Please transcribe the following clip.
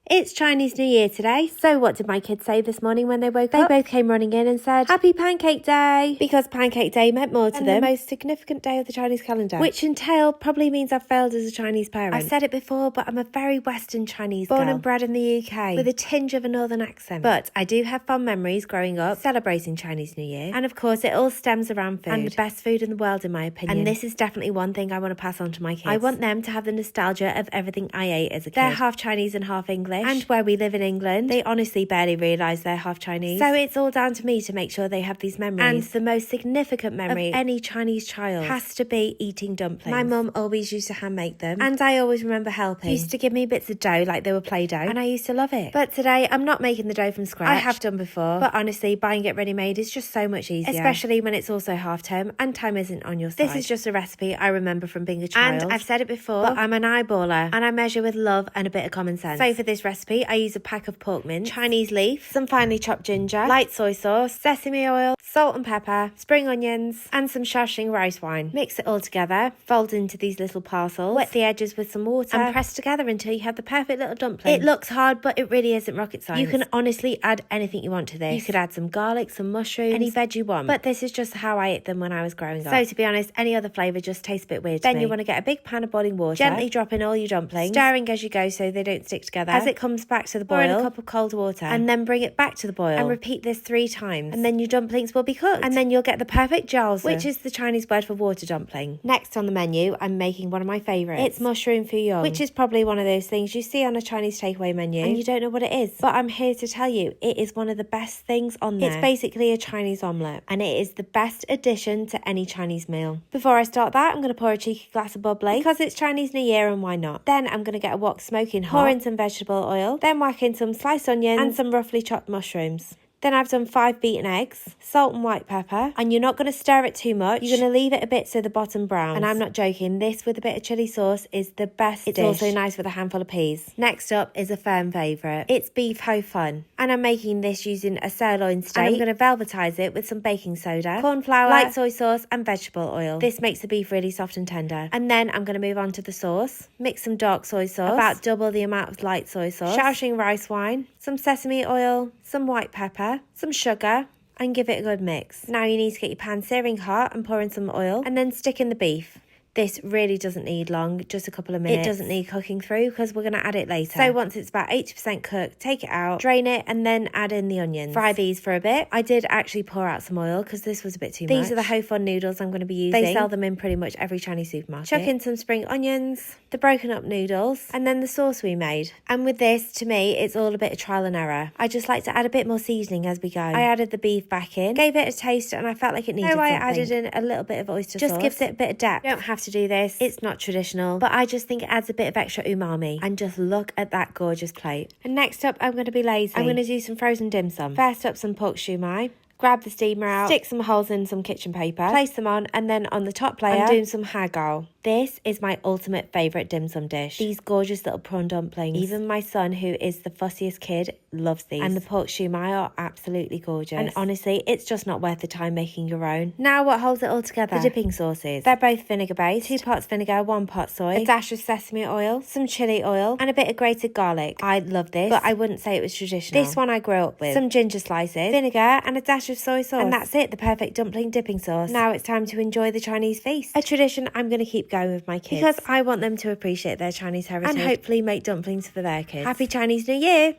It's Chinese New Year today, so what did my kids say this morning when they woke up? They both came running in and said, Happy Pancake Day! Because Pancake Day meant more to them than the most significant day of the Chinese calendar. Which in tail probably means I've failed as a Chinese parent. I've said it before, but I'm a very Western Chinese girl. Born and bred in the UK, with a tinge of a northern accent. But I do have fond memories growing up, celebrating Chinese New Year. And of course, it all stems around food. And the best food in the world, in my opinion. And this is definitely one thing I want to pass on to my kids. I want them to have the nostalgia of everything I ate as a kid. They're half Chinese and half English. And where we live in England, they honestly barely realise they're half Chinese. So it's all down to me to make sure they have these memories. And the most significant memory of any Chinese child has to be eating dumplings. My mum always used to hand make them, and I always remember helping. She used to give me bits of dough like they were Play-Doh, and I used to love it. But today, I'm not making the dough from scratch. I have done before, but honestly, buying it ready-made is just so much easier. Especially when it's also half-term and time isn't on your side. This is just a recipe I remember from being a child. And I've said it before, but I'm an eyeballer, and I measure with love and a bit of common sense. So for this recipe, I use a pack of pork mince, Chinese leaf, some finely chopped ginger, light soy sauce, sesame oil, salt and pepper, spring onions, and some Shaoxing rice wine. Mix it all together, fold into these little parcels, wet the edges with some water, and press together until you have the perfect little dumpling. It looks hard, but it really isn't rocket science. You can honestly add anything you want to this. You could add some garlic, some mushrooms, any veg you want. But this is just how I ate them when I was growing up. So to be honest, any other flavour just tastes a bit weird to me. Then you want to get a big pan of boiling water, gently drop in all your dumplings, stirring as you go so they don't stick together. As it comes back to the boil, pour in a cup of cold water, and then bring it back to the boil, and repeat this 3 times. And then your dumplings will be cooked. And then you'll get the perfect jiaozi, which is the Chinese word for water dumpling. Next on the menu, I'm making one of my favourites. It's mushroom fuyong, which is probably one of those things you see on a Chinese takeaway menu, and you don't know what it is. But I'm here to tell you, it is one of the best things on there. It's basically a Chinese omelette, and it is the best addition to any Chinese meal. Before I start that, I'm going to pour a cheeky glass of bubbly, because it's Chinese New Year and why not? Then I'm going to get a wok smoking hot, pour in some vegetable oil, then whack in some sliced onions and some roughly chopped mushrooms. Then I've done 5 beaten eggs, salt and white pepper, and you're not going to stir it too much. You're going to leave it a bit so the bottom browns. And I'm not joking, this with a bit of chilli sauce is the best dish. It's also nice with a handful of peas. Next up is a firm favourite. It's beef ho fun. And I'm making this using a sirloin steak. And I'm going to velvetise it with some baking soda, corn flour, light soy sauce and vegetable oil. This makes the beef really soft and tender. And then I'm going to move on to the sauce. Mix some dark soy sauce, about double the amount of light soy sauce, Shaoxing rice wine, some sesame oil, some white pepper, some sugar, and give it a good mix. Now you need to get your pan searing hot and pour in some oil, and then stick in the beef. This really doesn't need long, just a couple of minutes. It doesn't need cooking through because we're going to add it later. So once it's about 80% cooked, take it out, drain it, and then add in the onions. Fry these for a bit. I did actually pour out some oil because this was a bit too much. These are the ho fun noodles I'm going to be using. They sell them in pretty much every Chinese supermarket. Chuck in some spring onions, the broken up noodles, and then the sauce we made. And with this, to me, it's all a bit of trial and error. I just like to add a bit more seasoning as we go. I added the beef back in, gave it a taste, and I felt like it needed something. I added in a little bit of oyster sauce. Just gives it a bit of depth. You don't have to do this. It's not traditional, but I just think it adds a bit of extra umami. And just look at that gorgeous plate. And next up, I'm going to be lazy. I'm going to do some frozen dim sum. First up, some pork shumai. Grab the steamer out, stick some holes in some kitchen paper, place them on, and then on the top layer, I'm doing some hagao. This is my ultimate favourite dim sum dish. These gorgeous little prawn dumplings. Even my son, who is the fussiest kid, loves these. And the pork shumai are absolutely gorgeous. And honestly, it's just not worth the time making your own. Now what holds it all together? The dipping sauces. They're both vinegar based. 2 pots vinegar, 1 pot soy, a dash of sesame oil, some chilli oil, and a bit of grated garlic. I love this, but I wouldn't say it was traditional. This one I grew up with. Some ginger slices, vinegar, and a dash of soy sauce. And that's it, the perfect dumpling dipping sauce. Now it's time to enjoy the Chinese feast. A tradition I'm going to keep going with my kids, because I want them to appreciate their Chinese heritage and hopefully make dumplings for their kids. Happy Chinese New Year!